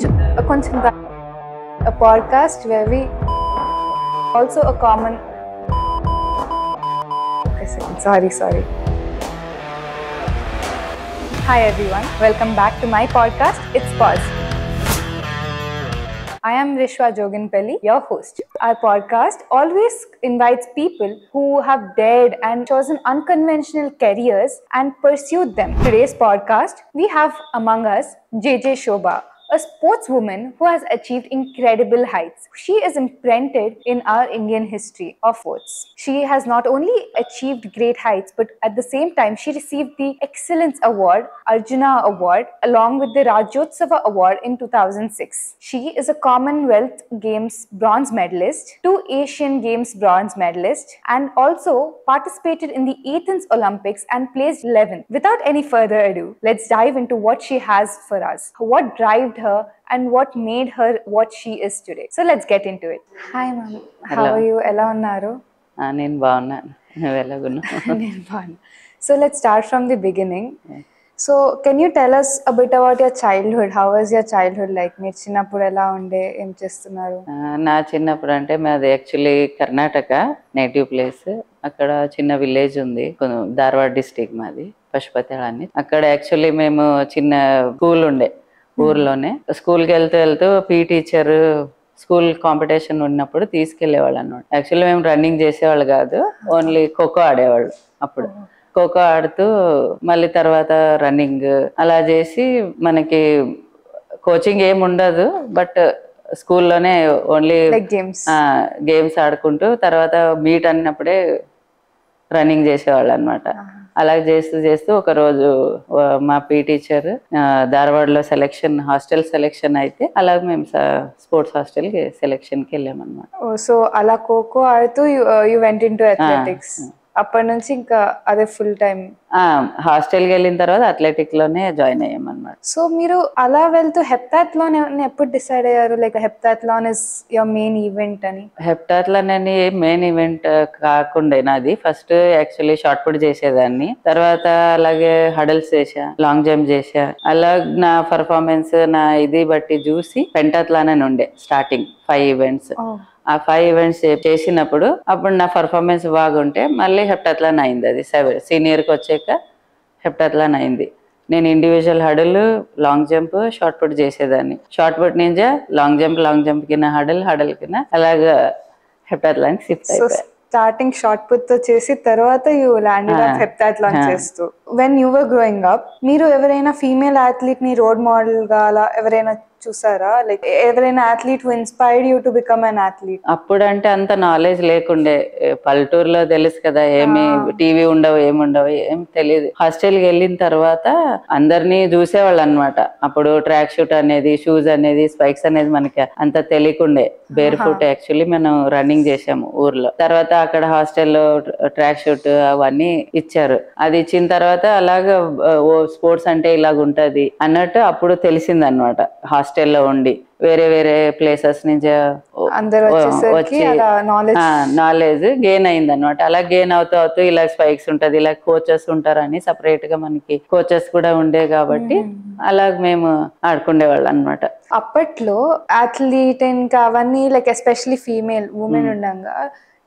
a podcast where we also a common. Sorry. Hi everyone, welcome back to my podcast. It's Pause. I am Rishwa Joginpelli, your host. Our podcast always invites people who have dared and chosen unconventional careers and pursued them. Today's podcast, we have among us JJ Shobha, a sportswoman who has achieved incredible heights. She is imprinted in our Indian history of sports. She has not only achieved great heights, but at the same time, she received the Excellence Award, Arjuna Award, along with the Rajyotsava Award in 2006. She is a Commonwealth Games bronze medalist, 2 Asian Games bronze medalists, and also participated in the Athens Olympics and placed 11th. Without any further ado, let's dive into what she has for us, what drove her and what made her what she is today. So let's get into it. Hi ma'am, how are you? Ela unnaru? నేను బాగున్నాను, నువ్వు ఎలాగున్నావు? నేను బాగున్నా. So let's start from the beginning. So can you tell us a bit about your childhood? How was your childhood like? మీరు చిన్నప్పుడు ఎలా ఉండే, ఏం చేస్తున్నారు? నా చిన్నప్పుడు అంటే మాది యాక్చువల్లీ కర్ణాటక నేటివ్ ప్లేస్. అక్కడ చిన్న విలేజ్ ఉంది, ధార్వాడ్ డిస్టిక్ మాది, పశుపతి అని. అక్కడ యాక్చువల్లీ మేము చిన్న స్కూల్ ఉండే ఊర్లోనే. స్కూల్కి వెళ్తూ పీ టీచర్ స్కూల్ కాంపిటీషన్ ఉన్నప్పుడు తీసుకెళ్లేవాళ్ళు అన్నమాట. యాక్చువల్లీ మేము రన్నింగ్ చేసేవాళ్ళు కాదు, ఓన్లీ ఖోఖో ఆడేవాళ్ళు. అప్పుడు ఖోఖో ఆడుతూ మళ్ళీ తర్వాత రన్నింగ్ అలా చేసి, మనకి కోచింగ్ ఏమి ఉండదు, బట్ స్కూల్లోనే ఓన్లీ గేమ్స్ ఆడుకుంటూ తర్వాత మీట్ అన్నప్పుడే రన్నింగ్ చేసేవాళ్ళు అనమాట. అలా చేస్తూ ఒక రోజు మా పీ టీచర్ ధార్వాడ్లో హాస్టల్ సెలెక్షన్ అయితే అలా మేము స్పోర్ట్స్ హాస్టల్ సెలెక్షన్కి వెళ్ళామన్నమాట. సో అలా ఖోఖో ఆడుతూ యు వెంట్ ఇంటూ అథ్లెటిక్స్. అప్పటి నుంచి ఇంకా అదే ఫుల్ టైం. హాస్టల్కి వెళ్ళిన తర్వాత అథ్లెటిక్ లోనే జాయిన్ అయ్యామన్నమాట. సో మీరు అలా వెళ్తూ హెప్టాథ్లాన్ ఎప్పుడు డిసైడ్ అయ్యారు, like heptathlon is your main event అని? హెప్టాథ్లాన్ అని మెయిన్ ఈవెంట్ కాకుండా నాది ఫస్ట్ యాక్చువల్లీ షార్ట్ పుట్ చేసేదాన్ని, తర్వాత అలాగే హడల్స్ చేసా, లాంగ్ జంప్ చేసా. అలా నా పర్ఫార్మెన్స్ నా ఇది బట్టి చూసి పెంటాథ్లాన్ అని ఉండే స్టార్టింగ్ 5 ఈవెంట్స్. ఆ 5 ఈవెంట్స్ చేసినప్పుడు అప్పుడు నా పర్ఫార్మెన్స్ బాగుంటే మళ్ళీ హెప్టాథ్లాన్ అయింది. అది సీనియర్కి వచ్చాక హెప్టాథ్లాన్ అయింది. నేను individual hurdle, long jump, shot put చేసేదాన్ని. షార్ట్ పుట్ నుంచి లాంగ్ జంప్ కింద హడల్ కింద అలాగా హెప్టాథ్లాన్ షిఫ్ట్ అయిపోయా. స్టార్టింగ్ షార్ట్ పుట్ తో చేసి తర్వాత యూ ల్యాండెడ్ అప్ హెప్టాథ్లాన్ చేస్తూ. When you were growing up, మీరు ఎవరైనా ఫీమేల్ అథ్లీట్ ని రోల్ మోడల్ గా అలా ఎవరైనా చూసారా? లైక్ ఎవరైనా athlete who inspired you to become an athlete? అప్పుడు అంటే అంత నాలెడ్జ్ లేకుండే, పల్లెటూరులో తెలుసు కదా, ఏమి టీవీ ఉండవు, ఏముండవు, ఏం తెలియదు. హాస్టల్కి వెళ్ళిన తర్వాత అందరినీ చూసేవాళ్ళు అనమాట. అప్పుడు ట్రాక్ షూట్ అనేది, షూస్ అనేది, స్పైక్స్ అనేది మనకి అంత తెలియకుండే. బేర్ ఫుట్ యాక్చువల్లీ మనం రన్నింగ్ చేసాము ఊర్లో. తర్వాత అక్కడ హాస్టల్లో ట్రాక్ షూట్ అవన్నీ ఇచ్చారు. అది ఇచ్చిన తర్వాత అలాగా స్పోర్ట్స్ అంటే ఇలాగ ఉంటది అన్నట్టు అప్పుడు తెలిసింది అనమాట. హాస్టల్లో ఉండి వేరే ప్లేసెస్ నుంచి వచ్చి నాలెడ్జ్ గెయిన్ అయింది అనమాట. అలా గెయిన్ అవుతూ ఇలా స్పైక్స్ ఉంటది, ఇలా కోచెస్ ఉంటారని సపరేట్ గా మనకి కోచెస్ కూడా ఉండే కాబట్టి అలా మేము ఆడుకునేవాళ్ళు అనమాట. అప్పట్లో అథ్లీట్ ఇంకా అవన్నీ లైక్ ఎస్పెషలీ ఫీమేల్ ఉమెన్ ఉండగా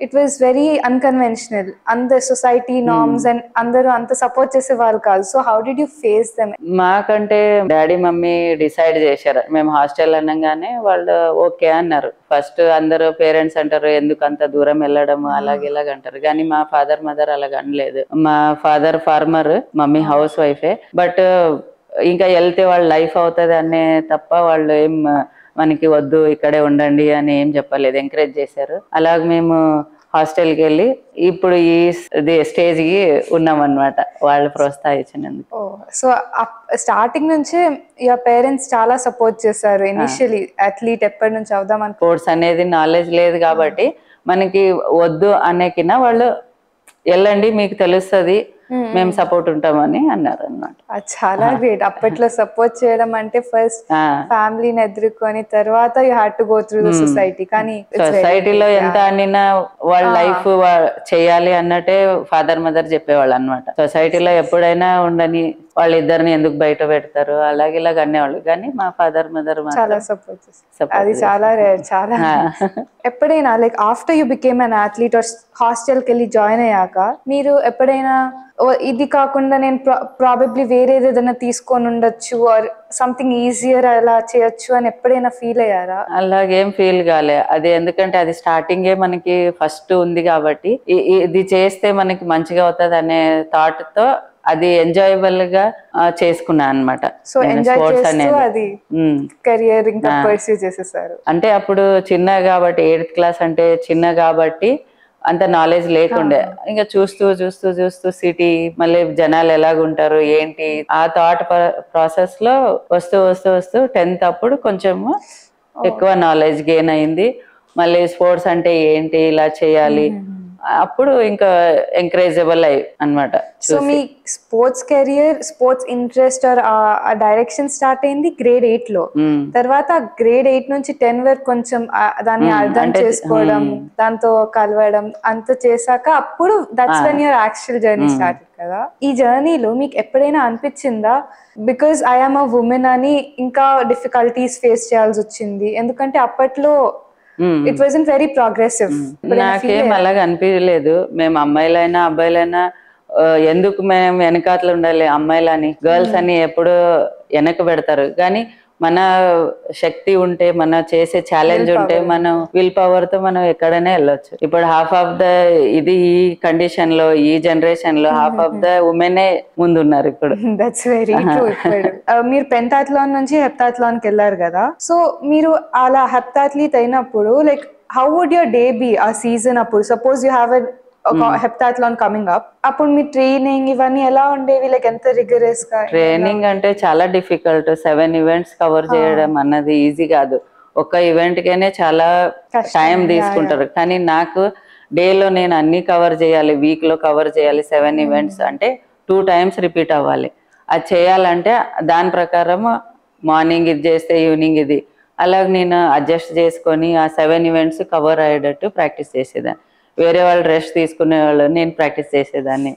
ఇట్ వాస్ వెరీ అన్కన్వెన్షనల్. అందరు సొసైటీ నార్మ్స్ అండ్ అందరూ అంత సపోర్ట్ చేసేవారు కాదు. So how did you face them? మాకంటే డాడీ మమ్మీ డిసైడ్ చేశారు. మేము హాస్టల్ అనగానే వాళ్ళు ఓకే అన్నారు. ఫస్ట్ అందరూ పేరెంట్స్ అంటారు ఎందుకు అంత దూరం వెళ్ళడం అలాగే ఇలాగ అంటారు, కానీ మా ఫాదర్ మదర్ అలాగ అనలేదు. మా ఫాదర్ ఫార్మర్, మమ్మీ హౌస్ వైఫే. బట్ ఇంకా వెళ్తే వాళ్ళ లైఫ్ అవుతుంది అనే తప్ప వాళ్ళు ఏం మనకి వద్దు ఇక్కడే ఉండండి అని ఏం చెప్పలేదు, ఎంకరేజ్ చేశారు. అలాగ మేము హాస్టల్కి వెళ్ళి ఇప్పుడు ఈ స్టేజ్ కి ఉన్నాం అనమాట, వాళ్ళు ప్రోత్సహించినందుకు. సో స్టార్టింగ్ నుంచే యువర్ పేరెంట్స్ చాలా సపోర్ట్ చేశారు. ఇనిషియలీ అథ్లీట్ ఎప్పటి నుంచి అవుదామని స్పోర్ట్స్ అనేది నాలెడ్జ్ లేదు కాబట్టి మనకి వద్దు అనే కింద వాళ్ళు వెళ్ళండి మీకు తెలుస్తుంది, మేము సపోర్ట్ ఉంటామని అన్నారు అన్నమాట. చాలా గ్రేట్. అప్పట్లో సపోర్ట్ చేయడం అంటే ఫస్ట్ ఫ్యామిలీని ఎదుర్కొని తర్వాత you had to go through the society. కానీ సొసైటీలో ఎంత అనినా వాళ్ళ లైఫ్ చేయాలి అన్నట్టే ఫాదర్ మదర్ చెప్పేవాళ్ళు అనమాట. సొసైటీలో ఎప్పుడైనా ఉండని, వాళ్ళిద్దరిని ఎందుకు బయట పెడతారు అలాగే ఇలాగ అనేవాళ్ళు. కానీ మా ఫాదర్ మదర్ చాలా మాత్రం సపోర్ట్. అది చాలా రేర్. చాలా ఎప్పుడైనా like after you became an athlete or హాస్టల్కి వెళ్ళి జాయిన్ అయ్యాక మీరు ఎప్పుడైనా ఇది కాకుండా నేను ప్రాబబ్లీ వేరేది ఏదైనా తీసుకొని ఉండొచ్చు ఆర్ సంథింగ్ ఈజియర్ అలా చేయొచ్చు అని ఎప్పుడైనా ఫీల్ అయ్యారా? అలాగేం ఫీల్ కాలే. అది ఎందుకంటే అది స్టార్టింగే మనకి ఫస్ట్ ఉంది కాబట్టి ఇది చేస్తే మనకి మంచిగా అవుతుంది అనే థాట్ తో అది ఎంజాయబుల్ గా చేసుకున్నా అనమాట. సో ఎంజాయ్ చేస్తూ అది కెరియర్ ఇంకా పర్సూ చేసేసారు. అంటే అప్పుడు చిన్న కాబట్టి 8th క్లాస్ అంటే చిన్న కాబట్టి అంత నాలెడ్జ్ లేకుండే. ఇంకా చూస్తూ చూస్తూ చూస్తూ సిటీ మళ్ళీ జనాలు ఎలాగుంటారు ఏంటి ఆ థాట్ ప్రాసెస్ లో వస్తూ వస్తూ వస్తూ 10th అప్పుడు కొంచెము ఎక్కువ నాలెడ్జ్ గెయిన్ అయింది. మళ్ళీ స్పోర్ట్స్ అంటే ఏంటి ఇలా చేయాలి అప్పుడు ఇంకా ఎంకరేజబుల్ అయ్యి అనమాట. సో మీ స్పోర్ట్స్ కెరియర్ స్పోర్ట్స్ ఇంట్రెస్ట్ ఆ డైరెక్షన్ స్టార్ట్ అయింది grade 8 లో. తర్వాత grade 8 నుంచి 10 వరకు కొంచెం దాన్ని అర్థం చేసుకోవడం దాంతో కలవడం అంత చేశాక అప్పుడు that's when your actual journey started కదా. ఈ జర్నీలో మీకు ఎప్పుడైనా అనిపించిందా బికాజ్ ఐఎమ్ అ ఉమెన్ అని ఇంకా డిఫికల్టీస్ ఫేస్ చేయాల్సి వచ్చింది? ఎందుకంటే అప్పట్లో ఇట్ వాజంట్ వెరీ ప్రోగ్రెసివ్. నాకేం అలాగ అనిపించలేదు. మేము అమ్మాయిలైనా అబ్బాయిలైనా ఎందుకు మేము వెనకాతలు ఉండాలి అమ్మాయిలని గర్ల్స్ అని ఎప్పుడు వెనక పెడతారు. కానీ మన శక్తి ఉంటే మన చేసే ఛాలెంజ్ ఉంటే మనం విల్ పవర్ తో మనం ఎక్కడైనా వెళ్ళొచ్చు. ఇప్పుడు హాఫ్ ఆఫ్ ద ఇది ఈ కండిషన్ లో ఈ జనరేషన్ లో హాఫ్ ఆఫ్ ద ఉమెనే ముందున్నారు ఇప్పుడు. That's very true. మీరు పెంటాథ్లాన్ నుంచి హెప్టాథ్లాన్ కి వెళ్ళారు కదా. సో మీరు అలా హెప్టాథ్లీట్ అయినప్పుడు like how would your day be ఆ సీజన్ అప్పుడు? Suppose you have heptathlon coming up, అప్పుడు మీ ట్రైనింగ్ ఇవన్నీ ఎలా ఉండేవి? లైక్ ఎంత రిగరస్ గా? ట్రైనింగ్ అంటే చాలా డిఫికల్ట్. 7 ఈవెంట్స్ కవర్ చేయడం అన్నది ఈజీ కాదు. ఒక ఈవెంట్ కైనా చాలా టైం తీసుకుంటారు. కానీ నాకు డేలో నేను అన్ని కవర్ చేయాలి, వీక్ లో కవర్ చేయాలి. 7 ఈవెంట్స్ అంటే 2 times రిపీట్ అవ్వాలి. అది చేయాలంటే దాని ప్రకారం మార్నింగ్ ఇది చేస్తే ఈవినింగ్ ఇది అలాగ నేను అడ్జస్ట్ చేసుకొని ఆ 7 ఈవెంట్స్ కవర్ అయ్యేటట్టు ప్రాక్టీస్ చేసేదాన్ని. వేరే వాళ్ళు రెస్ట్ తీసుకునే వాళ్ళు, నేను ప్రాక్టీస్ చేసేదాన్ని.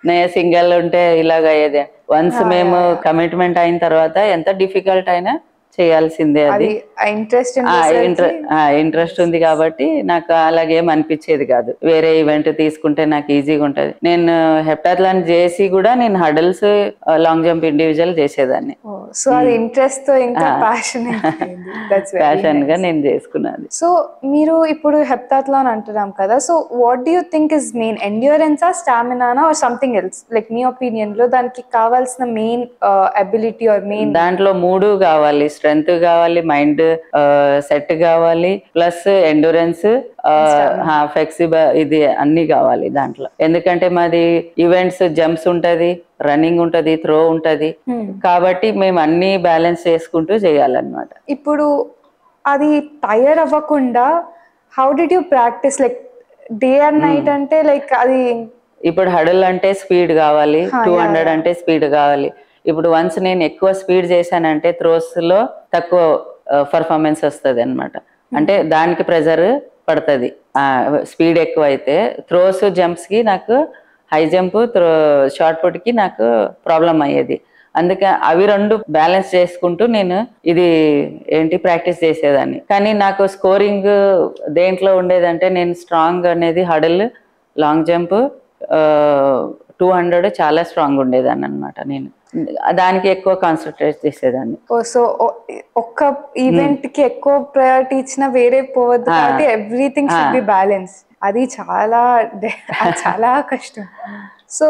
నేను సింగిల్ ఉంటే ఇలాగ అయ్యేదే. వన్స్ మేము కమిట్మెంట్ అయిన తర్వాత ఎంత డిఫికల్ట్ అయినా చేయాల్సిందే. అది ఇంట్రెస్ట్ ఉంది కాబట్టి నాకు అలాగేం అనిపించేది కాదు. వేరే ఈవెంట్ తీసుకుంటే నాకు ఈజీగా ఉంటది. నేను హెప్టాథ్లాన్ చేసి కూడా నేను హడల్స్ లాంగ్ జంప్ ఇండివిజువల్ చేసేదాన్ని. సో అది ఇంట్రెస్ట్ తో ఇంకా ప్యాషన్ గా నేను చేసుకున్నాను. సో మీరు ఇప్పుడు హెప్టాథ్లాన్ అంటున్నాం కదా. So what do you think is main ఎండ్యూరెన్సా, స్టామినానా ఆర్ సంథింగ్ ఎల్స్? లైక్ మీ ఒపీనియన్ లో దానికి కావాల్సిన మెయిన్ అబిలిటీ ఆర్ మెయిన్? దాంట్లో 3 కావాలి. స్ట్రెంగ్త్ కావాలి, మైండ్ సెట్ కావాలి, ప్లస్ ఎండ్యూరెన్స్, ఫ్లెక్సిబుల్, ఇది అన్ని కావాలి దాంట్లో. ఎందుకంటే మాది ఈవెంట్స్ జంప్స్ ఉంటది, రన్నింగ్ ఉంటది, త్రో ఉంటది. కాబట్టి మేము అన్ని బ్యాలెన్స్ చేసుకుంటూ చేయాలన్నమాట. ఇప్పుడు అది టైర్ అవ్వకుండా how did you practice like day and night? అంటే లైక్ అది ఇప్పుడు హడల్ అంటే స్పీడ్ కావాలి, 200 అంటే స్పీడ్ కావాలి. ఇప్పుడు వన్స్ నేను ఎక్కువ స్పీడ్ చేశానంటే త్రోస్ లో తక్కువ పర్ఫార్మెన్స్ వస్తుంది అనమాట. అంటే దానికి ప్రెజర్ పడుతుంది. స్పీడ్ ఎక్కువ అయితే త్రోస్ జంప్స్ కి నాకు హై జంప్ షార్ట్ పుట్ కి నాకు ప్రాబ్లం అయ్యేది. అందుకే అవి 2 బ్యాలెన్స్ చేసుకుంటూ నేను ఇది ప్రాక్టీస్ చేసేదాన్ని. కానీ నాకు స్కోరింగ్ దేంట్లో ఉండేదంటే నేను స్ట్రాంగ్ అనేది హడల్, లాంగ్ జంప్, 200 చాలా స్ట్రాంగ్ ఉండేదాన్ని అనమాట. నేను దానికి ఎక్కువ కాన్సన్ట్రేట్ చేసేదాన్ని. సో ఒక్క ఈవెంట్ కి ఎక్కువ ప్రయారిటీ ఇచ్చిన వేరే పోవద్దు కాబట్టి ఎవ్రీథింగ్ షుడ్ బి బ్యాలెన్స్. అది చాలా కష్టం. సో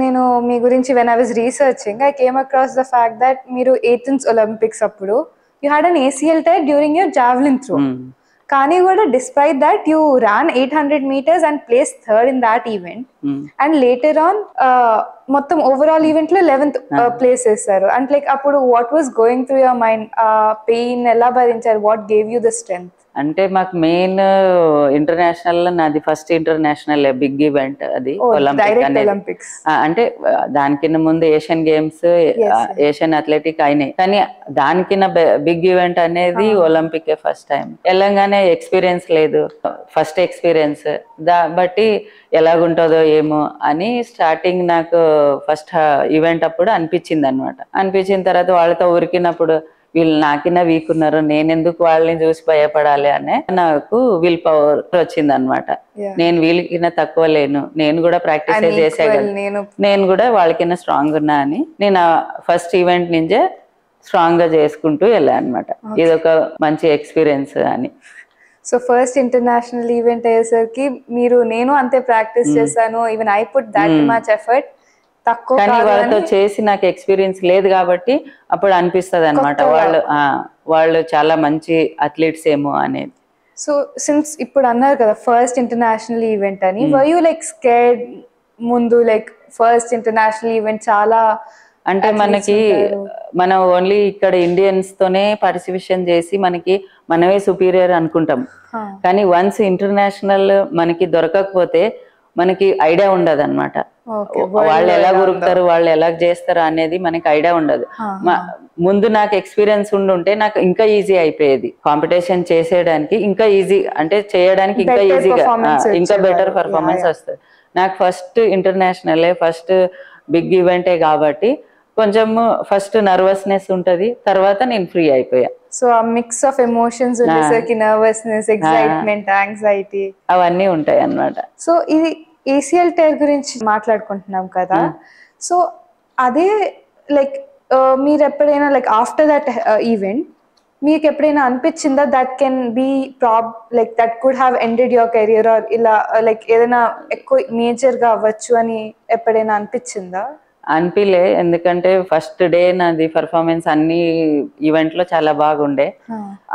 నేను మీ గురించి when I was researching I came across the fact that మీరు Athens ఒలింపిక్స్ అప్పుడు you had an ACL tear during your javelin throw. కానీ కూడా despite that you ran 800 meters and placed 3rd in that event. And later on మొత్తం overall event లో 11th place చేస్తారు. And like అప్పుడు what was going through your mind? Pain ఎలా భరించారు? What gave you the strength? అంటే మాకు main international, నాది first international big event అది ఒలింపిక్స్. అంటే దానికిన్న ముందు ఏషియన్ గేమ్స్, ఏషియన్ అథ్లెటిక్ అయినాయి. కానీ దానికిన్న బిగ్ ఈవెంట్ అనేది ఒలింపిక్ ఫస్ట్ టైం. వెళ్ళంగానే ఎక్స్పీరియన్స్ లేదు, ఫస్ట్ ఎక్స్పీరియన్స్. బట్టి ఎలాగుంటుందో ఏమో అని స్టార్టింగ్ నాకు ఫస్ట్ ఈవెంట్ అప్పుడు అనిపించింది అనమాట. అనిపించిన తర్వాత వాళ్ళతో ఉరికినప్పుడు వీళ్ళు నాకిన్నా వీక్ ఉన్నారు, నేనెందుకు వాళ్ళని చూసి భయపడాలి అనే నాకు విల్ పవర్ వచ్చింది అనమాట. నేను వీళ్ళకిన్నా తక్కువ లేను, నేను కూడా ప్రాక్టీస్ చేసేయగలను, నేను కూడా వాళ్ళకిన్నా స్ట్రాంగ్ ఉన్నా అని నేను ఫస్ట్ ఈవెంట్ నుంచే స్ట్రాంగ్ గా చేసుకుంటూ వెళ్ళా అనమాట. ఇది ఒక మంచి ఎక్స్పీరియన్స్ అని. సో ఫస్ట్ ఇంటర్నేషనల్ ఈవెంట్ అయ్యేసరికి మీరు నేను అంతే ప్రాక్టీస్ చేశాను, even I put that much effort, తక్కువ కానీ వాళ్ళతో చేసి నాకు ఎక్స్పీరియన్స్ లేదు కాబట్టి అప్పుడు అనిపిస్తుంది అనమాట వాళ్ళు చాలా మంచి అథ్లీట్స్ ఏమో అనేది. సో సిన్స్ ఇప్పుడు అన్నారు కదా ఫస్ట్ ఇంటర్నేషనల్ ఈవెంట్ అని, వర్ యూ లైక్ స్కేర్డ్ ముందు, లైక్ ఫస్ట్ ఇంటర్నేషనల్ ఈవెంట్ చాలా అంటే మనం ఓన్లీ ఇక్కడ ఇండియన్స్ తోనే పార్టిసిపేషన్ చేసి మనమే సుపీరియర్ అనుకుంటాం, కానీ వన్స్ ఇంటర్నేషనల్ మనకి దొరకకపోతే మనకి ఐడియా ఉండదు అనమాట. వాళ్ళు ఎలా గురుకుతారు, వాళ్ళు ఎలా చేస్తారు అనేది మనకి ఐడియా ఉండదు. ముందు నాకు ఎక్స్పీరియన్స్ ఉండుంటే నాకు ఇంకా ఈజీ అయిపోయేది, కాంపిటీషన్ చేసేయడానికి ఇంకా ఈజీ, అంటే చేయడానికి ఇంకా ఈజీగా ఇంకా బెటర్ పర్ఫార్మెన్స్ వస్తుంది. నాకు ఫస్ట్ ఇంటర్నేషనల్ ఫస్ట్ బిగ్ ఈవెంటే కాబట్టి కొంచెం ఫస్ట్ నర్వస్నెస్ ఉంటది, తర్వాత నేను ఫ్రీ అయిపోయా. సో ఆ మిక్స్ ఆఫ్ ఎమోషన్స్ ఉండేసరికి నర్వస్నెస్, ఎక్సైట్మెంట్, యాంగ్జైటీ అవన్నీ ఉంటాయి అన్నమాట. సో ఇది ఏసిఎల్ టైర్ గురించి మాట్లాడుకుంటున్నాం కదా, సో అదే లైక్ మీరు ఎప్పుడైనా లైక్ ఆఫ్టర్ దట్ ఈవెంట్ మీకు ఎప్పుడైనా అనిపించిందా that can be like that could have ended your career, or ఇలా లైక్ ఏదైనా ఎక్కువ మేజర్ గా అవ్వచ్చు అని ఎప్పుడైనా అనిపించిందా? అనిపిలే, ఎందుకంటే ఫస్ట్ డే నాది పర్ఫార్మెన్స్ అన్ని ఈవెంట్ లో చాలా బాగుండే.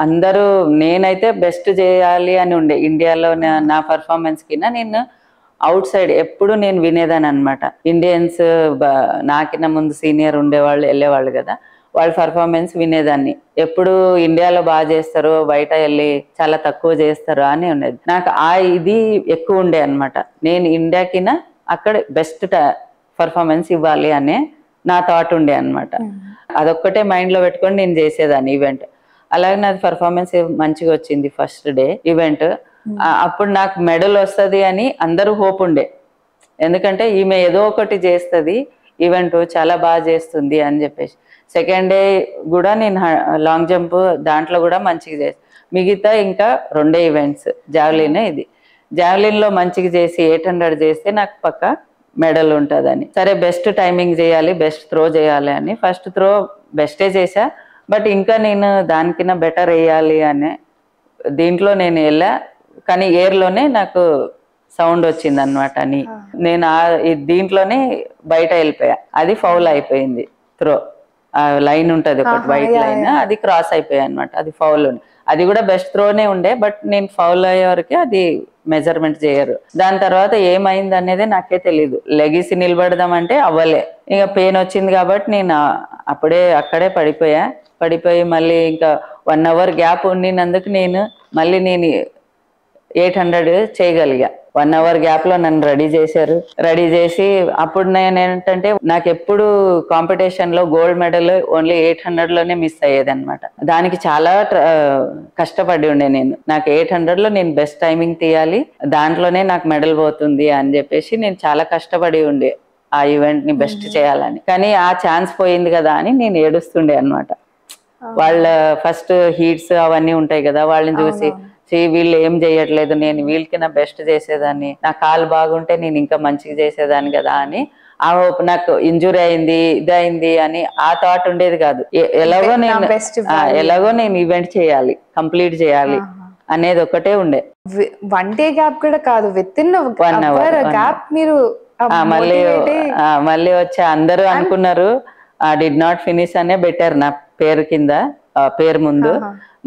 అందరూ నేనైతే బెస్ట్ చేయాలి అని ఉండే ఇండియాలో నా పర్ఫార్మెన్స్ కింద. నేను అవుట్ సైడ్ ఎప్పుడు నేను వినేదాన్ని అనమాట. ఇండియన్స్ నాకిన్న ముందు సీనియర్ ఉండేవాళ్ళు వెళ్ళేవాళ్ళు కదా, వాళ్ళ పర్ఫార్మెన్స్ వినేదాన్ని. ఎప్పుడు ఇండియాలో బాగా చేస్తారు, బయట వెళ్ళి చాలా తక్కువ చేస్తారు అని ఉండేది. నాకు ఇది ఎక్కువ ఉండే అనమాట. నేను ఇండియాకినా అక్కడ బెస్ట్ పర్ఫార్మెన్స్ ఇవ్వాలి అనే నా థాట్ ఉండే అనమాట. అదొక్కటే మైండ్ లో పెట్టుకొని నేను చేసేదాన్ని ఈవెంట్. అలాగే నాది పర్ఫార్మెన్స్ మంచిగా వచ్చింది ఫస్ట్ డే ఈవెంట్. అప్పుడు నాకు మెడల్ వస్తుంది అని అందరూ హోప్ ఉండే, ఎందుకంటే ఈమె ఏదో ఒకటి చేస్తుంది, ఈవెంట్ చాలా బాగా చేస్తుంది అని చెప్పేసి. సెకండ్ డే కూడా నేను లాంగ్ జంప్ దాంట్లో కూడా మంచిగా చేస్తాను. మిగతా ఇంకా 2 ఈవెంట్స్, జావ్లిన్ ఇది. జావ్లిన్ లో మంచిగా చేసి 800 చేస్తే నాకు పక్క మెడల్ ఉంటుందని. సరే బెస్ట్ టైమింగ్ చేయాలి, బెస్ట్ త్రో చేయాలి అని ఫస్ట్ త్రో బెస్టే చేసా, బట్ ఇంకా నేను దానికన్నా బెటర్ వేయాలి అని దీంట్లో నేను వెళ్ళా. కానీ ఎయిర్లోనే నాకు సౌండ్ వచ్చింది అనమాట అని నేను దీంట్లోనే బయట వెళ్ళిపోయా. అది ఫౌల్ అయిపోయింది. త్రో లైన్ ఉంటుంది ఒకటి వైట్ లైన్, అది క్రాస్ అయిపోయా అనమాట. అది ఫౌల్ ఉంది. అది కూడా బెస్ట్ త్రోనే ఉండే, బట్ నేను ఫౌల్ అయ్యే వరకు అది మెజర్మెంట్ చేయరు. దాని తర్వాత ఏమైంది అనేది నాకే తెలీదు. లెగిసి నిలబడదామంటే అవ్వలే, ఇక పెయిన్ వచ్చింది కాబట్టి నేను అక్కడే పడిపోయి మళ్ళీ ఇంకా 1 hour గ్యాప్ ఉండినందుకు నేను 800 చేయగలిగా. 1 hour గ్యాప్ లో నన్ను రెడీ చేసి అప్పుడు నేను ఏంటంటే నాకు ఎప్పుడు కాంపిటీషన్ లో గోల్డ్ మెడల్ ఓన్లీ 800 లోనే మిస్ అయ్యేది అనమాట. దానికి చాలా కష్టపడి ఉండే నేను. నాకు 800 లో నేను బెస్ట్ టైమింగ్ తీయాలి, దాంట్లోనే నాకు మెడల్ పోతుంది అని చెప్పేసి నేను చాలా కష్టపడి ఉండే ఆ ఈవెంట్ ని బెస్ట్ చేయాలని. కానీ ఆ ఛాన్స్ పోయింది కదా అని నేను ఏడుస్తుండే అనమాట. వాళ్ళ ఫస్ట్ హీట్స్ అవన్నీ ఉంటాయి కదా, వాళ్ళని చూసి వీళ్ళు ఏం చేయట్లేదు, నేను వీళ్ళకి నా బెస్ట్ చేసేదాన్ని, నా కాలు బాగుంటే నేను ఇంకా మంచిగా చేసేదాన్ని కదా అని నాకు ఇంజురీ అయింది, ఇదైంది అని ఆ థాట్ ఉండేది కాదు. ఎలాగో నేను ఈవెంట్ చేయాలి, కంప్లీట్ చేయాలి అనేది ఒకటే ఉండే. 1 day గ్యాప్ కూడా కాదు, విత్ ఇన్ 1 hour గ్యాప్ మీరు మళ్ళీ వచ్చి అందరూ అనుకున్నారు డిడ్ నాట్ ఫినిష్ అనే బెటర్ నా పేరు కింద, పేరు ముందు.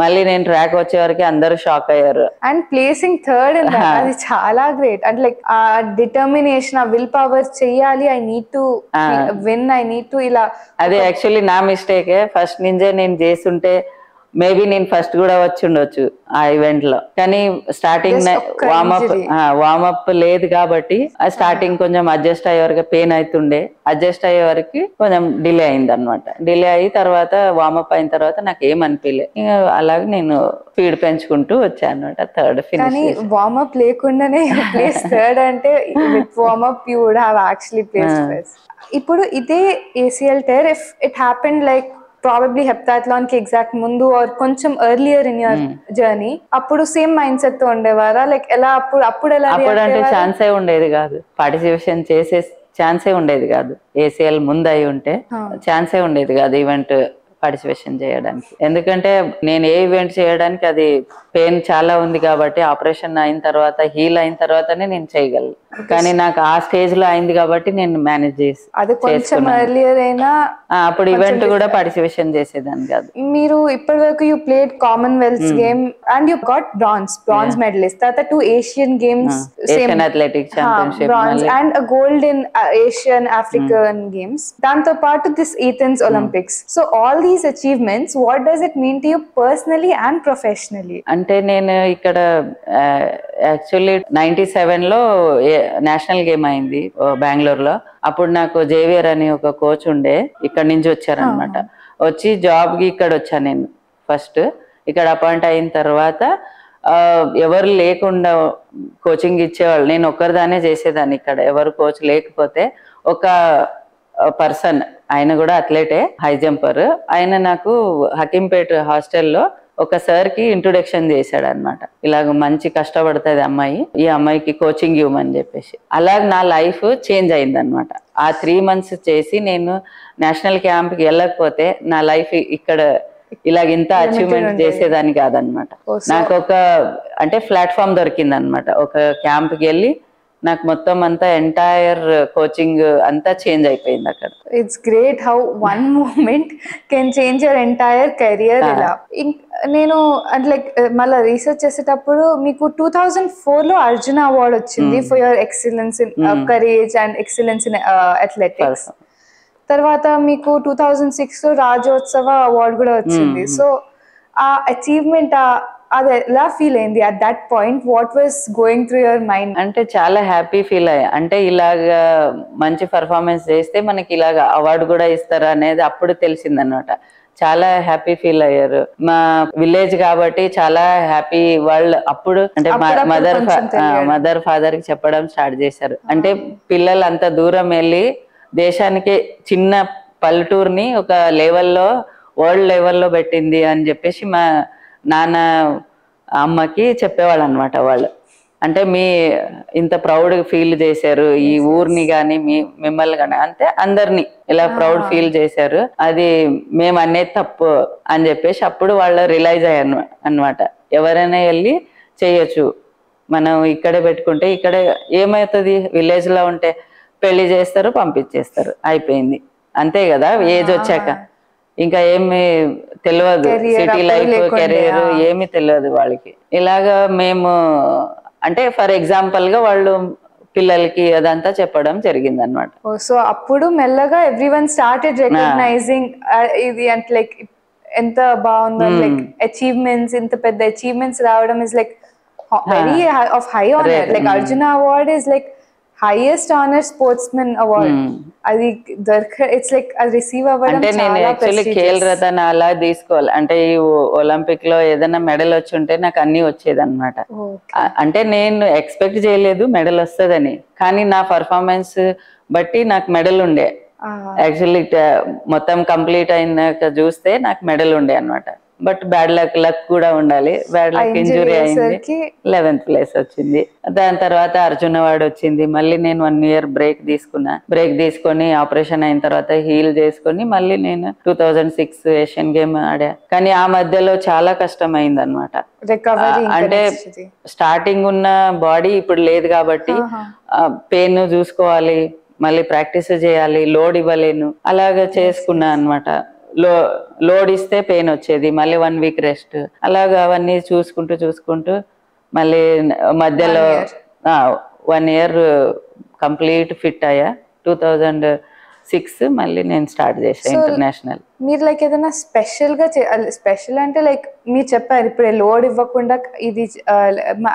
మళ్ళీ నేను ట్రాక్ వచ్చే వరకు అందరూ షాక్ అయ్యారు. అండ్ ప్లేసింగ్ థర్డ్ అది చాలా గ్రేట్. అంటే లైక్ ఆ డిటర్మినేషన్, ఆ విల్ పవర్ చెయ్యాలి, I need to win, I need to ఇలా. అదే యాక్చువల్లీ నా మిస్టేకే. ఫస్ట్ నుంచే నేను చేస్తుంటే మేబీ నేను ఫస్ట్ కూడా వచ్చి ఉండొచ్చు ఆ ఈవెంట్ లో, కానీ స్టార్టింగ్ వార్మప్ లేదు కాబట్టి ఆ స్టార్టింగ్ కొంచెం అడ్జస్ట్ అయ్యే వరకు పెయిన్ అవుతుండే, అడ్జస్ట్ అయ్యే వరకు కొంచెం డిలే అయింది అనమాట. డిలే అయ్యి తర్వాత వార్మప్ అయిన తర్వాత నాకు ఏం అనిపించలే, అలాగే నేను స్పీడ్ పెంచుకుంటూ వచ్చాను అనమాట. Third finish. వార్మప్ లేకుండానే ప్లేస్ థర్డ్ అంటే with warmup you would have actually placed first. ఇప్పుడు ఇదే ACL tear if it happened like probably heptathlon కి ఎగ్జాక్ట్ ముందు ఆర్ కొంచెం ఎర్లియర్ ఇన్ యువర్ జర్నీ, అప్పుడు సేమ్ మైండ్ సెట్ తో ఉండేవారా? లైక్ ఎలా అప్పుడు ఎలా? అప్పుడు అంటే ఛాన్సే ఉండేది కాదు, పార్టిసిపేషన్ చేసే ఛాన్సే ఉండేది కాదు. ACL ముందు అయి ఉంటే ఛాన్సే ఉండేది కాదు ఈవెంట్ పార్టిసిపేషన్ చేయడానికి. ఎందుకంటే నేను ఏ ఈవెంట్ చేయడానికి అది పెయిన్ చాలా ఉంది కాబట్టి ఆపరేషన్ అయిన తర్వాత హీల్ అయిన తర్వాతనే నేను చేయగలను. కానీ నాకు ఆ స్టేజ్ లో అయింది కాబట్టి నేను మేనేజ్ చేసి అప్పుడు ఈవెంట్ కూడా పార్టిసిపేషన్ చేసేదాన్ని కాదు. మీరు ఇప్పటి వరకు you played Commonwealth game and you got bronze medalist, తర్వాత 2 Asian Games, Asian athletics championship and gold in Asian African Games, దాంతో పాటు this Athens Olympics. So all these achievements, what does it mean to you personally and professionally? అంటే నేను ఇక్కడ actually 97 లో national game అయింది బెంగళూరులో. అప్పుడు నాకు జేవియర్ అని ఒక కోచ్ ఉండే, ఇక్కడ నుంచి వచ్చారనమాట. వచ్చి జాబ్ కి ఇక్కడ వచ్చాను నేను. ఫస్ట్ ఇక్కడ అపాయింట్ అయిన తర్వాత ఎవరు లేకుండా కోచింగ్ ఇచ్చేవాళ్ళు, నేను ఒక్కరిదానే చేసేదాన్ని. ఇక్కడ ఎవరు కోచ్ లేకపోతే ఒక పర్సన్, ఆయన కూడా అథ్లెటే, హై జంపర్, ఆయన నాకు హకీంపేట్ హాస్టల్లో ఒక సార్ కి ఇంట్రొడక్షన్ చేశాడు అనమాట. ఇలాగ మంచి కష్టపడుతుంది అమ్మాయి, ఈ అమ్మాయికి కోచింగ్ ఇవ్వమని చెప్పేసి. అలాగ నా లైఫ్ చేంజ్ అయింది అనమాట. ఆ 3 months చేసి నేను నేషనల్ క్యాంప్ కి వెళ్ళకపోతే నా లైఫ్ ఇక్కడ ఇలాగ ఇంత అచీవ్మెంట్ చేసేదాన్ని కాదనమాట. నాకు ఒక అంటే ప్లాట్ఫామ్ దొరికింది అనమాట. ఒక క్యాంప్ కి వెళ్ళి నాకు మొత్తం అంతా ఎంటైర్ కోచింగ్ అంతా చేంజ్ అయిపోయింది అక్కడ. It's great how one moment can change your entire career. ఇలా నేను అంటే లైక్ మళ్ళీ రీసెర్చ్ చేసేటప్పుడు మీకు 2004 లో అర్జున అవార్డ్ వచ్చింది for your excellence in courage and excellence in athletics. తర్వాత మీకు 2006 లో రాజ్యోత్సవ అవార్డ్ కూడా వచ్చింది. సో ఆ అచీవ్మెంట్ అది ఎలా ఫీల్ అయింది at that point? What was going through your mind? అంటే చాలా హ్యాపీ ఫీల్ అయ్యా. అంటే ఇలాగా మంచి పర్ఫార్మెన్స్ చేస్తే మనకి ఇలాగ అవార్డు కూడా ఇస్తారా అనేది అప్పుడు తెలిసిందనమాట. చాలా హ్యాపీ ఫీల్ అయ్యారు. మా విలేజ్ కాబట్టి చాలా హ్యాపీ. వాళ్ళు అప్పుడు అంటే మదర్ ఫాదర్ కి చెప్పడం స్టార్ట్ చేశారు. అంటే పిల్లలు అంత దూరం వెళ్ళి దేశానికి చిన్న పల్లెటూరుని ఒక లెవెల్లో వరల్డ్ లెవెల్లో పెట్టింది అని చెప్పేసి మా నాన్న అమ్మకి చెప్పేవాళ్ళు అనమాట. వాళ్ళు అంటే మీ ఇంత ప్రౌడ్ ఫీల్ చేశారు ఈ ఊరిని కానీ మిమ్మల్ని కానీ, అంతే అందరినీ ఇలా ప్రౌడ్ ఫీల్ చేశారు, అది మేము అనేది తప్పు అని చెప్పేసి అప్పుడు వాళ్ళు రియలైజ్ అయ్యారు అనమాట. ఎవరైనా వెళ్ళి చేయొచ్చు, మనం ఇక్కడే పెట్టుకుంటే ఇక్కడే ఏమవుతుంది, విలేజ్ లో ఉంటే పెళ్లి చేస్తారు, పంపించేస్తారు, అయిపోయింది, అంతే కదా. ఏజ్ వచ్చాక ఇంకా ఏమి తెలియదు, సిటీ లైఫ్ కెరీర్ ఏమి తెలియదు వాళ్ళకి. ఇలాగా మేము అంటే ఫర్ ఎగ్జాంపుల్ గా వాళ్ళు పిల్లలకి అదంతా చెప్పడం జరిగింది అనమాట. సో అప్పుడు మెల్లగా ఎవ్రీవన్ స్టార్టెడ్ రికగ్నైజింగ్ ఇది అంటే లైక్ ఎంత బాగుందో, లైక్ అచీవ్మెంట్స్, ఇంత పెద్ద అచీవ్మెంట్స్ రావడం is like very of high honour. Like Arjuna award is like highest honour sportsmen award. అది ఇట్స్ లైక్ అది రిసీవ్ అవ్వడం. అంటే నేను యాక్చువల్లీ ఖేల్ రతన్ అలా తీసుకోవాలి అంటే ఈ ఒలింపిక్ లో ఏదైనా మెడల్ వచ్చి ఉంటే నాకు అన్ని వచ్చేది అనమాట. అంటే నేను ఎక్స్పెక్ట్ చేయలేదు మెడల్ వస్తుందని, కానీ నా పర్ఫార్మెన్స్ బట్టి నాకు మెడల్ ఉండే. యాక్చువల్లీ మొత్తం కంప్లీట్ అయినాక చూస్తే నాకు మెడల్ ఉండే అనమాట. బట్ బ్యాడ్ లక్ కూడా ఉండాలి. బ్యాడ్ లక్ ఇంజురీ అయింది, 11th ప్లేస్ వచ్చింది. దాని తర్వాత అర్జున్ అవార్డు వచ్చింది. మళ్ళీ నేను 1 year బ్రేక్ తీసుకున్నా. బ్రేక్ తీసుకొని ఆపరేషన్ అయిన తర్వాత హీల్ చేసుకొని మళ్ళీ నేను 2006 ఏషియన్ గేమ్ ఆడా. కానీ ఆ మధ్యలో చాలా కష్టం అయింది అనమాట. అంటే స్టార్టింగ్ ఉన్న బాడీ ఇప్పుడు లేదు కాబట్టి పెయిన్ చూసుకోవాలి, మళ్ళీ ప్రాక్టీస్ చేయాలి, లోడ్ ఇవ్వలేను, అలాగా చేసుకున్నా అనమాట. లోడ్ ఇస్తే పెయిన్ వచ్చేది, మళ్ళీ 1 week రెస్ట్, అలాగా అవన్నీ చూసుకుంటూ మళ్ళీ మధ్యలో 1 year కంప్లీట్ ఫిట్ అయ్యా. 2007 6 మళ్ళీ నేను స్టార్ట్ చేశాను ఇంటర్నేషనల్. మీరు లైక్ ఏదైనా స్పెషల్ గా స్పెషల్ అంటే లైక్ మీరు చెప్పారు ఇప్పుడే లోడ్ ఇవ్వకుండా ఇది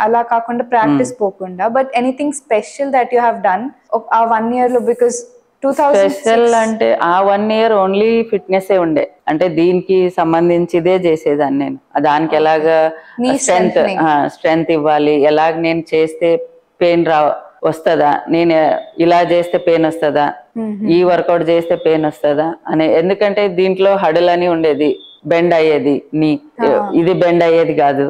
అలా కాకుండా ప్రాక్టీస్ పోకుండా, but anything special that you have done ఆ 1 year లో? బికాస్ స్పెషల్ అంటే ఆ 1 year ఓన్లీ ఫిట్నెస్ ఏ ఉండే, అంటే దీనికి సంబంధించిదే చేసేదాన్ని నేను. దానికి ఎలాగా స్ట్రెంగ్త్ ఇవ్వాలి, ఎలాగ నేను చేస్తే పెయిన్ వస్తుందా, నేను ఇలా చేస్తే పెయిన్ వస్తుందా, ఈ వర్కౌట్ చేస్తే పెయిన్ వస్తుందా అనే. ఎందుకంటే దీంట్లో హడల్ అని ఉండేది, బెండ్ అయ్యేది నీ, ఇది బెండ్ అయ్యేది కాదు.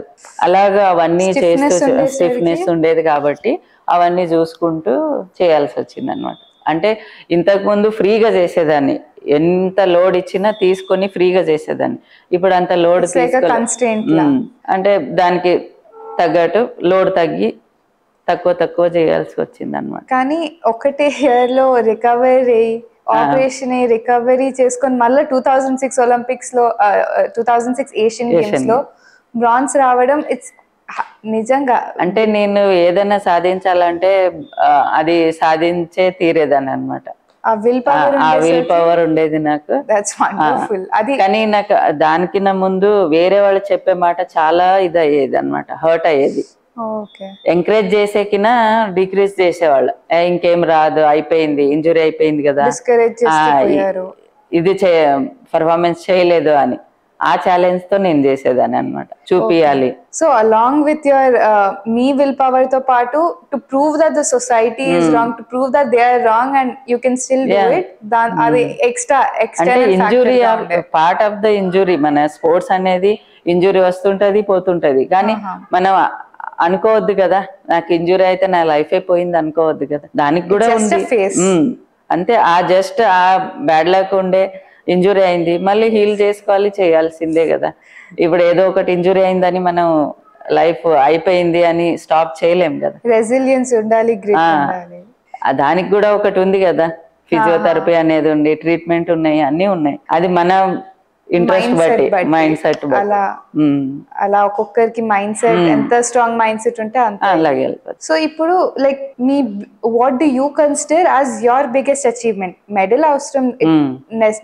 అలాగా అవన్నీ చేస్తూ స్టిఫ్నెస్ ఉండేది కాబట్టి అవన్నీ చూసుకుంటూ చేయాల్సి వచ్చింది అనమాట. అంటే ఇంతకు ముందు ఫ్రీగా చేసేదాన్ని, ఎంత లోడ్ ఇచ్చినా తీసుకొని ఫ్రీగా చేసేదాన్ని. ఇప్పుడు అంత లోడ్ అంటే దానికి తగ్గట్టు లోడ్ తగ్గి తక్కువ చేయాల్సి వచ్చింది అనమాట. కానీ ఒకటే ఇయర్ లో రికవరీ చేసుకొని మళ్ళీ 2006 ఒలింపిక్స్ లో 2006 ఏషియన్ గేమ్స్ లో బ్రాంజ్ రావడం, ఇట్స్ నిజంగా అంటే నేను ఏదైనా సాధించాలంటే అది సాధించే తీరేదాన్ని అనమాట. ఆ విల్ పవర్ ఉండేది నాకు. కానీ నాకు దానికన్నా ముందు వేరే వాళ్ళు చెప్పే మాట చాలా ఇది అయ్యేది అనమాట, హర్ట్ అయ్యేది. ఎంకరేజ్ చేసేకినా డిక్రీజ్ చేసేవాళ్ళు, ఇంకేం రాదు, అయిపోయింది, ఇంజురీ అయిపోయింది కదా, ఇది పర్ఫార్మెన్స్ చేయలేదు అని. ఆ ఛాలెంజ్ తో నేను చేసేదాన్ని అనమాట, చూపియాలి. సో అలాంగ్ విత్ యువర్ మీ విల్ పవర్ తో పాటు to prove that the society is wrong, to prove that they are wrong and you can still do it, అది extra injury part of the injury. మన sports అనేది injury వస్తుంటది పోతుంటది, కానీ మనం అనుకోవద్దు కదా నాకు ఇంజురీ అయితే నా లైఫ్ అయిపోయింది అనుకోవద్దు కదా, దానికి కూడా ఉంది అంతే. ఆ జస్ట్ ఆ బ్యాడ్ లక్ ఉండే ఇంజురీ అయింది, మళ్ళీ హీల్ చేసుకోవాలి, చేయాల్సిందే కదా. ఇప్పుడు ఏదో ఒకటి ఇంజురీ అయిందని మనం లైఫ్ అయిపోయింది అని స్టాప్ చేయలేం కదా. రెసిలియన్స్ ఉండాలి, దానికి కూడా ఒకటి ఉంది కదా, ఫిజియోథెరపీ అనేది ఉంది, ట్రీట్మెంట్ ఉన్నాయి, అన్ని ఉన్నాయి. అది మన ఇంట్రెస్ట్ బట్టి, మైండ్ సెట్ అలా ఒక్కొక్కరికి మైండ్ సెట్ ఎంత స్ట్రాంగ్ మైండ్ సెట్ ఉంటే అంత అలాగే. సో ఇప్పుడు లైక్ మీ what do you consider as your biggest achievement? Medal అవసరం,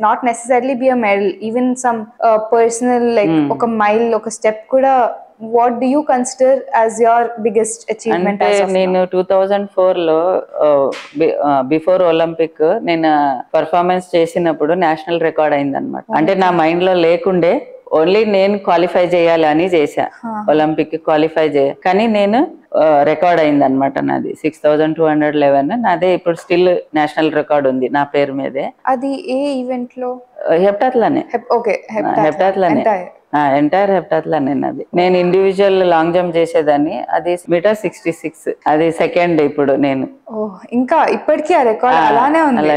not necessarily be a medal, even some personal like ఒక మైల్, ఒక స్టెప్ కూడా. What do you consider as your biggest achievement? అంటే నేను 2004 లో బిఫోర్ ఒలింపిక్ నేను performance చేసినప్పుడు national record అయింది అనమాట. అంటే నా మైండ్ లో లేకుండే, ఓన్లీ నేను క్వాలిఫై చేయాలి అని చేశా, ఒలింపిక్ క్వాలిఫై కానీ నేను రికార్డ్ అయింది అనమాట నాది 6211. నాదే ఇప్పుడు స్టిల్ నేషనల్ రికార్డ్ ఉంది నా పేరు మీదే. అది ఏ ఈవెంట్ లో? హెప్టాథ్లానే. హెప్టాథ్లానే, ఎంటైర్ హెప్టాథ్లానే నాది. నేను ఇండివిజువల్ లాంగ్ జంప్ చేసేదాన్ని, అది మీటర్ 66, అది సెకండ్ ఇప్పుడు నేను. ఇంకా ఇప్పటికీ ఆ రికార్డ్ అలానే ఉంది,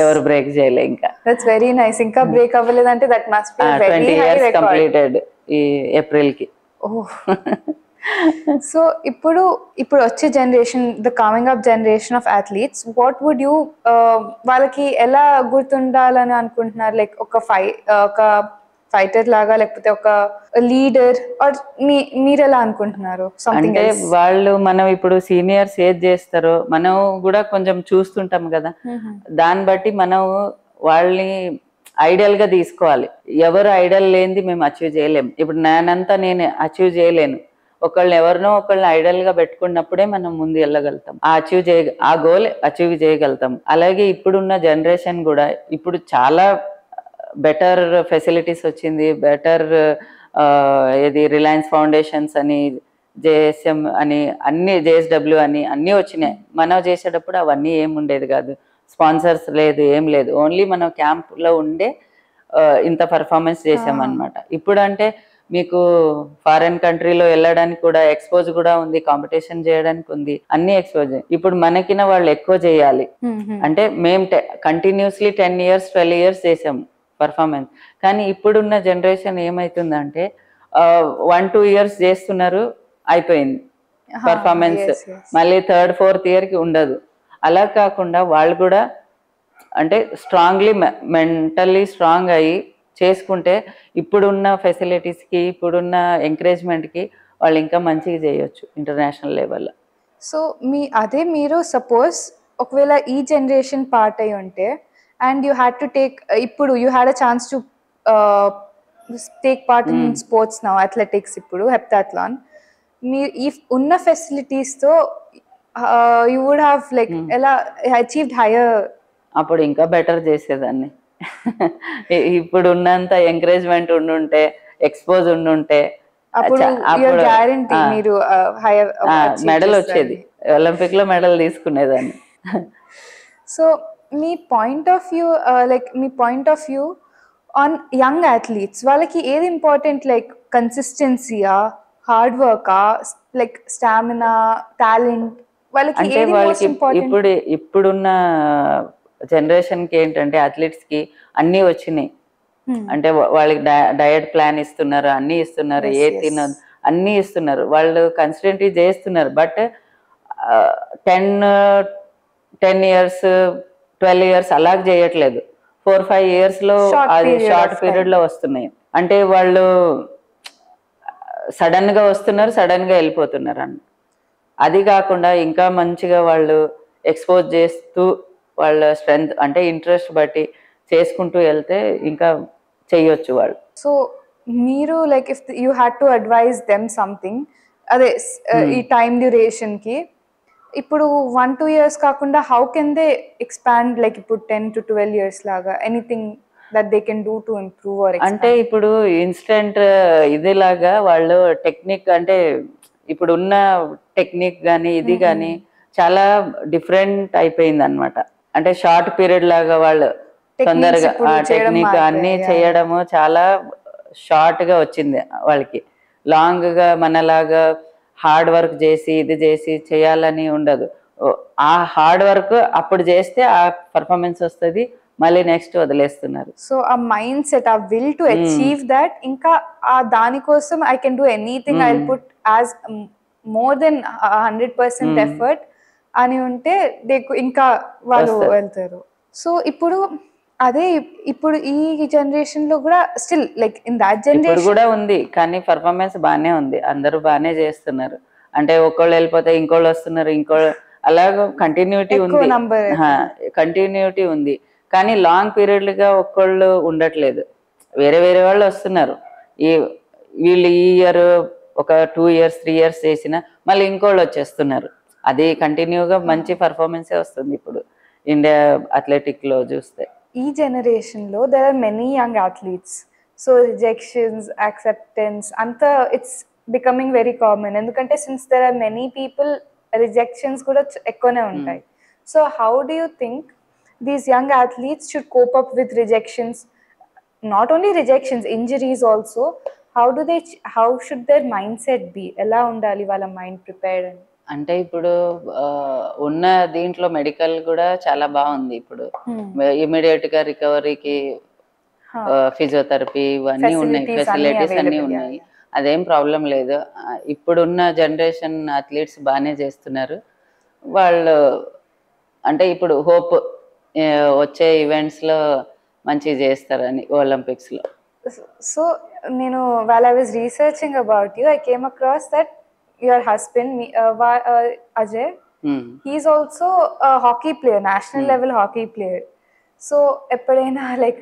ఎవరు బ్రేక్ చేయలే ఇంకా. That's very nice. ఇంకా బ్రేక్ అవ్వలేదంటే that must be very 20 years completed ఈ ఏప్రిల్ కి. సో ఇప్పుడు వచ్చే generation, the coming up generation of athletes, what would you వాళ్ళకి ఎలా గుర్తుండాలని అనుకుంటున్నారు? లైక్ ఒక ఫైటర్ లాగా, లేకపోతే ఒక లీడర్, ఆర్ మీరు ఎలా అనుకుంటున్నారు? అంటే వాళ్ళు, మనం ఇప్పుడు సీనియర్స్ ఏది చేస్తారో మనం కూడా కొంచెం చూస్తుంటాం కదా, దాన్ని బట్టి మనం వాళ్ళని ఐడియల్ గా తీసుకోవాలి. ఎవరు ఐడియల్ లేనిది మేము అచీవ్ చేయలేము. ఇప్పుడు నేనంతా నేను అచీవ్ చేయలేను, ఎవరినో ఒకళ్ళని ఐడల్ గా పెట్టుకున్నప్పుడే మనం ముందు వెళ్ళగలుగుతాం, ఆ గోల్ అచీవ్ చేయగలుగుతాం. అలాగే ఇప్పుడున్న జనరేషన్ కూడా, ఇప్పుడు చాలా బెటర్ ఫెసిలిటీస్ వచ్చింది, బెటర్ ఏది రిలయన్స్ ఫౌండేషన్స్ అని, జేఎస్ఎం అని, అన్ని జేఎస్డబ్ల్యూ అని అన్నీ వచ్చినాయి. మనం చేసేటప్పుడు అవన్నీ ఏం ఉండేది కాదు, స్పాన్సర్స్ లేదు, ఏం లేదు, ఓన్లీ మనం క్యాంప్లో ఉండే ఇంత పర్ఫార్మెన్స్ చేసామన్నమాట. ఇప్పుడు అంటే మీకు ఫారెన్ కంట్రీలో వెళ్ళడానికి కూడా ఎక్స్పోజ్ కూడా ఉంది, కాంపిటీషన్ చేయడానికి ఉంది, అన్ని ఎక్స్పోజ్. ఇప్పుడు మనకిన వాళ్ళు ఎక్కువ చేయాలి అంటే మేము కంటిన్యూస్లీ 10 years 12 years చేసాము పర్ఫార్మెన్స్. కానీ ఇప్పుడున్న జనరేషన్ ఏమైతుందంటే 1-2 years చేస్తున్నారు, అయిపోయింది పర్ఫార్మెన్స్, మళ్ళీ 3rd 4th year కి ఉండదు. అలా కాకుండా వాళ్ళు కూడా అంటే స్ట్రాంగ్లీ మెంటల్లీ స్ట్రాంగ్ అయ్యి చేసుకుంటే ఇప్పుడున్న ఫెసిలిటీస్కి, ఇప్పుడున్న ఎంకరేజ్మెంట్కి వాళ్ళు ఇంకా మంచిగా చేయొచ్చు ఇంటర్నేషనల్ లెవెల్లో. సో మీరు సపోజ్ ఒకవేళ ఈ జనరేషన్ పార్ట్ అయి ఉంటే and you had to take, ఇప్పుడు you had a chance to take part in sports now, athletics, ఇప్పుడు హెప్టాథ్లాన్, మీరు ఈ ఉన్న ఫెసిలిటీస్తో యూ వుడ్ హ్యావ్ లైక్ ఎలా అచీవ్డ్ హైయర్? అప్పుడు ఇంకా బెటర్ చేసేదాన్ని. ఇప్పుడు ఉన్నంత ఎంకరేజ్మెంట్ ఉండుంటే, ఎక్స్పోజ్ ఉండుంటే అప్పుడు గ్యారంటీ మీరు మెడల్ వచ్చేది, ఒలింపిక్ లో మెడల్ తీసుకునేదాన్ని. సో మీ పాయింట్ ఆఫ్ వ్యూ, లైక్ మీ point of view on young athletes, వాళ్ళకి ఏది ఇంపార్టెంట్? లైక్ కన్సిస్టెన్సీయా, హార్డ్ వర్కా, లైక్ స్టామినా, టాలెంట్? వాళ్ళకి ఏది మోస్ట్ ఇంపార్టెంట్? ఇప్పుడున్న జనరేషన్ కి ఏంటంటే అథ్లీట్స్ కి అన్ని వచ్చినాయి. అంటే వాళ్ళకి డయట్ ప్లాన్ ఇస్తున్నారు, అన్ని ఇస్తున్నారు, ఏ అన్ని ఇస్తున్నారు, వాళ్ళు కన్సిస్టెంట్లీ చేస్తున్నారు. బట్ 10 years 12 years అలాగ చేయట్లేదు. 4-5 years లో అది షార్ట్ పీరియడ్ లో వస్తున్నాయి. అంటే వాళ్ళు సడన్ గా వస్తున్నారు, సడన్ గా వెళ్ళిపోతున్నారు అన్న. అది కాకుండా ఇంకా మంచిగా వాళ్ళు ఎక్స్పోజ్ చేస్తూ వాళ్ళ స్ట్రెంగ్త్ అంటే ఇంట్రెస్ట్ బట్టి చేసుకుంటూ వెళ్తే ఇంకా చెయ్యొచ్చు వాళ్ళు. సో మీరు like if you had to advise them something, అదే ఈ టైం డ్యూరేషన్ కి, ఇప్పుడు 1-2 years కాకుండా how can they expand, like ఇప్పుడు 10 to 12 years లాగా, anything that they can do to improve or expand? అంటే ఇప్పుడు ఇన్స్టెంట్ ఇదిలాగా వాళ్ళు టెక్నిక్, అంటే ఇప్పుడు ఉన్న టెక్నిక్ కానీ ఇది కానీ చాలా డిఫరెంట్ అయిపోయింది అనమాట. అంటే షార్ట్ పీరియడ్ లాగా వాళ్ళు తొందరగా టెక్నిక్ అన్ని చేయడము చాలా షార్ట్ గా వచ్చింది వాళ్ళకి. లాంగ్ గా మనలాగా హార్డ్ వర్క్ చేసి ఇది చేసి చేయాలని ఉండదు. ఆ హార్డ్ వర్క్ అప్పుడు చేస్తే ఆ పర్ఫార్మెన్స్ వస్తుంది, మళ్ళీ నెక్స్ట్ వదిలేస్తున్నారు. సో ఆ మైండ్ సెట్, ఆ విల్ టు అచీవ్ దట్, ఇంకా ఆ దానికోసం I can do anything, I will put as more than 100% effort అని ఉంటే ఇంకా వాళ్ళు వెళ్తారు. సో ఇప్పుడు అదే ఇప్పుడు ఈ జనరేషన్ లో కూడా still like in that generation కూడా ఉంది, కానీ పర్ఫార్మెన్స్ బానే ఉంది, అందరూ బానే చేస్తున్నారు. అంటే ఒకళ్ళు వెళ్ళిపోతే ఇంకోళ్ళు వస్తున్నారు, ఇంకోళ్ళు అలాగ కంటిన్యూటీ ఉంది. కానీ లాంగ్ పీరియడ్ గా ఒక్కళ్ళు ఉండట్లేదు, వేరే వేరే వాళ్ళు వస్తున్నారు. వీళ్ళు ఈ ఇయర్ ఒక 2 years 3 years చేసిన మళ్ళీ ఇంకోళ్ళు వచ్చేస్తున్నారు. అది కంటిన్యూగా మంచి పర్ఫార్మెన్సే వస్తుంది ఇప్పుడు ఇండియా అథ్లెటిక్ లో చూస్తే. ఈ జనరేషన్ లో there are many young athletes, so rejections, acceptance అంతా ఇట్స్ బికమింగ్ వెరీ కామన్. ఎందుకంటే since there are many people, rejections కూడా ఎక్కువనే ఉంటాయి. So how do you think these young athletes should cope up with rejections? Not only rejections, injuries also. How should their mind set be? ఎలా ఉండాలి వాళ్ళ mind prepared అని? అంటే ఇప్పుడు ఉన్న దీంట్లో మెడికల్ కూడా చాలా బాగుంది. ఇప్పుడు ఇమీడియట్ గా రికవరీకి ఫిజియోథెరపీ ఇవన్నీ ఉన్నాయి, ఫెసిలిటీస్ అన్నీ ఉన్నాయి, అదేం ప్రాబ్లం లేదు. ఇప్పుడున్న జనరేషన్ అథ్లీట్స్ బాగానే చేస్తున్నారు వాళ్ళు. అంటే ఇప్పుడు హోప్ వచ్చే ఈవెంట్స్ లో మంచిగా చేస్తారని ఒలింపిక్స్ లో. సో నేను while I was researching about you, I came across that your husband, Ajay, he is also a hockey player, national level hockey player. So eppudaina like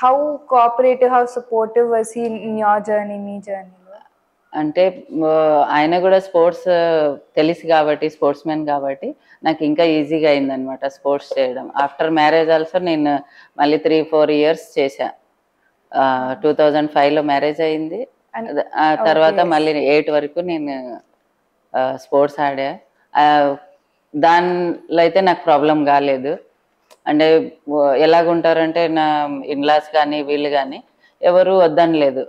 how cooperative, how supportive was he in your journey, me journey? అంటే ఆయన కూడా sports తెలుసు కాబట్టి, sports man కాబట్టి నాకు ఇంకా ఈజీగా అయిందనమాట స్పోర్ట్స్ చేయడం. ఆఫ్టర్ మ్యారేజ్ ఆల్సో నేను మళ్ళీ 3-4 years చేశా. 2005లో మ్యారేజ్ అయింది, ఆ తర్వాత మళ్ళీ 8 వరకు నేను స్పోర్ట్స్ ఆడా. దానిలో అయితే నాకు ప్రాబ్లం కాలేదు. అంటే ఎలాగుంటారంటే నా ఇన్లాస్ కానీ వీళ్ళు కానీ ఎవరు వద్దనలేదు.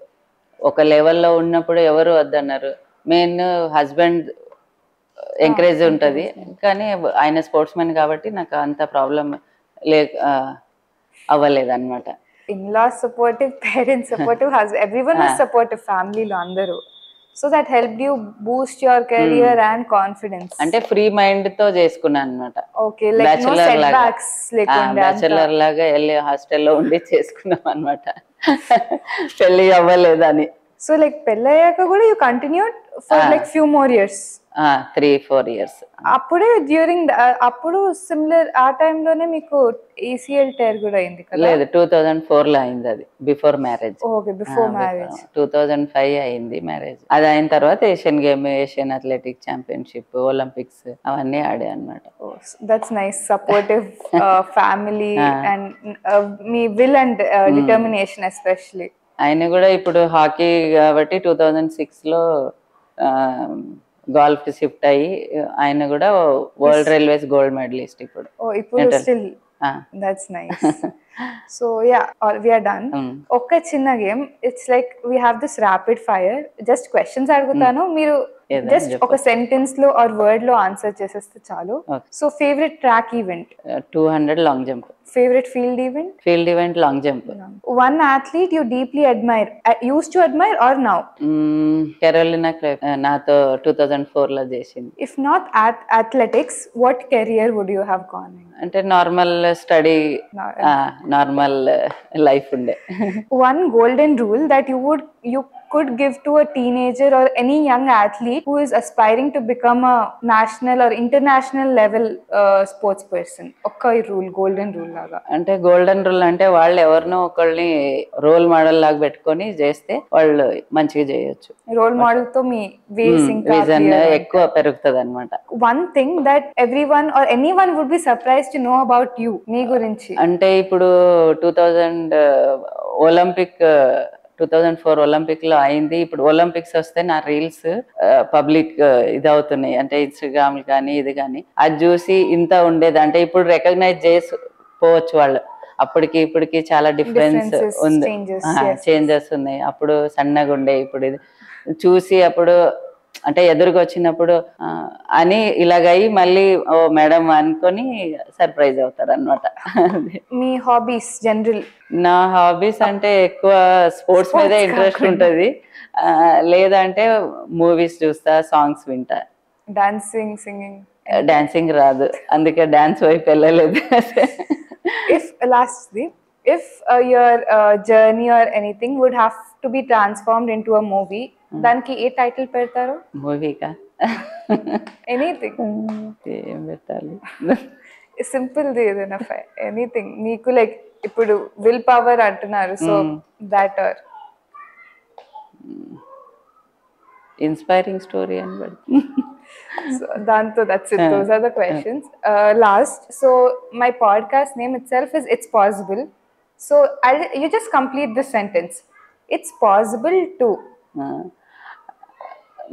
ఒక లెవెల్లో ఉన్నప్పుడు ఎవరు వద్దన్నారు. మెయిన్ హస్బెండ్ ఎంకరేజ్ ఉంటుంది, కానీ ఆయన స్పోర్ట్స్ మ్యాన్ కాబట్టి నాకు అంత ప్రాబ్లం అవ్వలేదు అనమాట. In-laws supportive, parents supportive, everyone was supportive, family lo andaru. So that helped you boost your career and confidence. అంటే ఫ్రీ మైండ్ తో చేసుకున్నాను అనమాట. ఓకే, లైక్ నో సెట్‌బ్యాక్స్ లేకుండా బ్యాచిలర్ లాగా వెళ్ళి హాస్టల్లో ఉండి చేసుకున్నాం అనమాట, పెళ్లి అవ్వలేదని. సో లైక్ పెళ్ళయ్యాక కూడా you continued for like few more years. 3-4 years. అప్పుడే డ్యూరింగ్ అప్పుడు సిమిలర్ ఆ టైంలోనే మీకు ACL టైర్ కూడా అయింది కదా? లేదు, 2004 లో అయింది, అది before marriage. Okay, before marriage. 2005 అయింది మ్యారేజ్. అది అయిన తర్వాత Asian game, Asian athletic championship, Olympics అవన్నీ ఆడే అనమాట. That's nice. Supportive family and me will and determination especially. ఆయన కూడా ఇప్పుడు హాకీ కాబట్టి 2006 లో గోల్ఫ్ కి షిఫ్ట్ అయ్యి ఆయన కూడా వరల్డ్ రైల్వేస్ గోల్డ్ మెడలిస్ట్ ఇప్పుడు. Still that's nice. So yeah, we are done. ఒక్క చిన్న game. It's like we have this rapid fire. Just questions అడుగుతాను, మీరు జస్ట్ ఒక సెంటెన్స్ లో ఆర్ వర్డ్ లో ఆన్సర్ చేసేస్తే చాలు. So favourite track event? 200 long jump. Favorite field event? Field event long jump. One athlete you deeply admire, used to admire or now? Carolina nato 2004 lo chesindi. If not athletics, what career would you have gone in? Ante normal study, normal life unde. One golden rule that you could give to a teenager or any young athlete who is aspiring to become a national or international level sports person? Okka rule, golden rule laga. అంటే golden rule అంటే వాళ్ళు ఎవరినో ఒకళ్ళని role model లాగా పెట్టుకొని చేస్తే వాళ్ళు మంచిగా చేయొచ్చు. రోల్ మోడల్ తో మీ వేస్ ఇంకా విజన్ ఎక్కువ పెరుగుతుంది అనమాట. One thing that everyone or anyone would be surprised to know about you, మీ గురించి. అంటే ఇప్పుడు 2004 ఒలింపిక్ లో అయింది. ఇప్పుడు ఒలింపిక్స్ వస్తే నా రీల్స్ పబ్లిక్ ఇది అవుతున్నాయి, అంటే ఇన్స్టాగ్రామ్ కానీ ఇది కానీ. అది చూసి ఇంత ఉండేది, అంటే ఇప్పుడు రికగ్నైజ్ చేసుకోవచ్చు వాళ్ళు. అప్పటికి ఇప్పటికి చాలా డిఫరెన్స్ ఉంది, చేంజెస్ ఉన్నాయి. అప్పుడు సన్నగా ఉండే, ఇప్పుడు ఇది చూసి అప్పుడు అంటే ఎదురుగా వచ్చినప్పుడు అని ఇలాగయి మళ్ళీ ఓ మేడం అనుకొని సర్ప్రైజ్ అవుతారు అనమాట. మీ హాబీస్ జనరల్? నా హాబీస్ అంటే ఎక్కువ స్పోర్ట్స్ మీద ఇంట్రెస్ట్ ఉంటది, లేదంటే మూవీస్ చూస్తా, సాంగ్స్ వింటా. Dancing, singing? డాన్సింగ్ రాదు, అందుకే డాన్స్ వైపు వెళ్ళలేదు. If your journey or anything would have to be transformed into a movie, దానికి ఏ టైటిల్ పెడతారు? మూవీకా? ఎనీథింగ్ ఏం పెట్టాలి? సింపుల్ ది ఏదైనా, ఎనీథింగ్. మీకు లైక్ ఇప్పుడు విల్ పవర్ అంటున్నారు, so that are inspiring story అని పెడతారు. So danto, that's it. Those are the questions. Last, so my podcast name itself is It's Possible. So you just complete this sentence. It's possible to.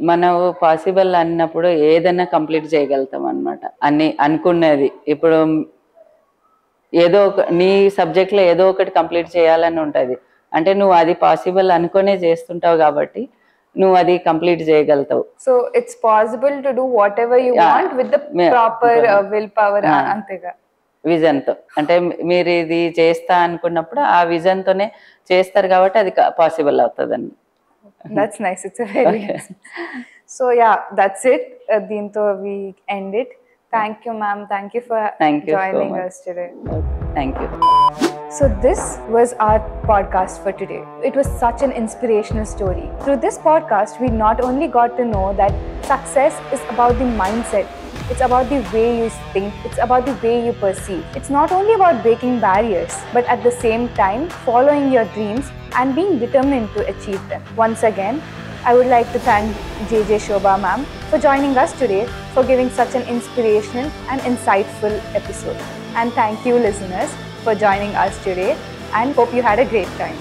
మనం possible అన్నప్పుడు ఏదైనా complete చేయగలుగుతాం అన్నమాట. అన్ని అనుకున్నది ఇప్పుడు ఏదో ఒక నీ సబ్జెక్ట్లో ఏదో ఒకటి కంప్లీట్ చేయాలని ఉంటుంది, అంటే నువ్వు అది పాసిబుల్ అనుకునే చేస్తుంటావు కాబట్టి నువ్వు అది కంప్లీట్ చేయగలుగుతావు. So it's possible to do whatever you want with the proper will power. అంతేగా, విజన్ తో. అంటే మీరు ఇది చేస్తా అనుకున్నప్పుడు ఆ విజన్ తోనే చేస్తారు కాబట్టి అది పాసిబుల్ అవుతుందండి. That's nice. It's a very nice. So yeah, that's it. Dinto we end it. Thank you, ma'am. Thank you for joining us today. Thank you. So this was our podcast for today. It was such an inspirational story. Through this podcast, we not only got to know that success is about the mindset, it's about the way you think, it's about the way you perceive. It's not only about breaking barriers, but at the same time, following your dreams and being determined to achieve them. Once again, I would like to thank JJ Shobha ma'am for joining us today, for giving such an inspirational and insightful episode. And thank you listeners for joining us today, and hope you had a great time.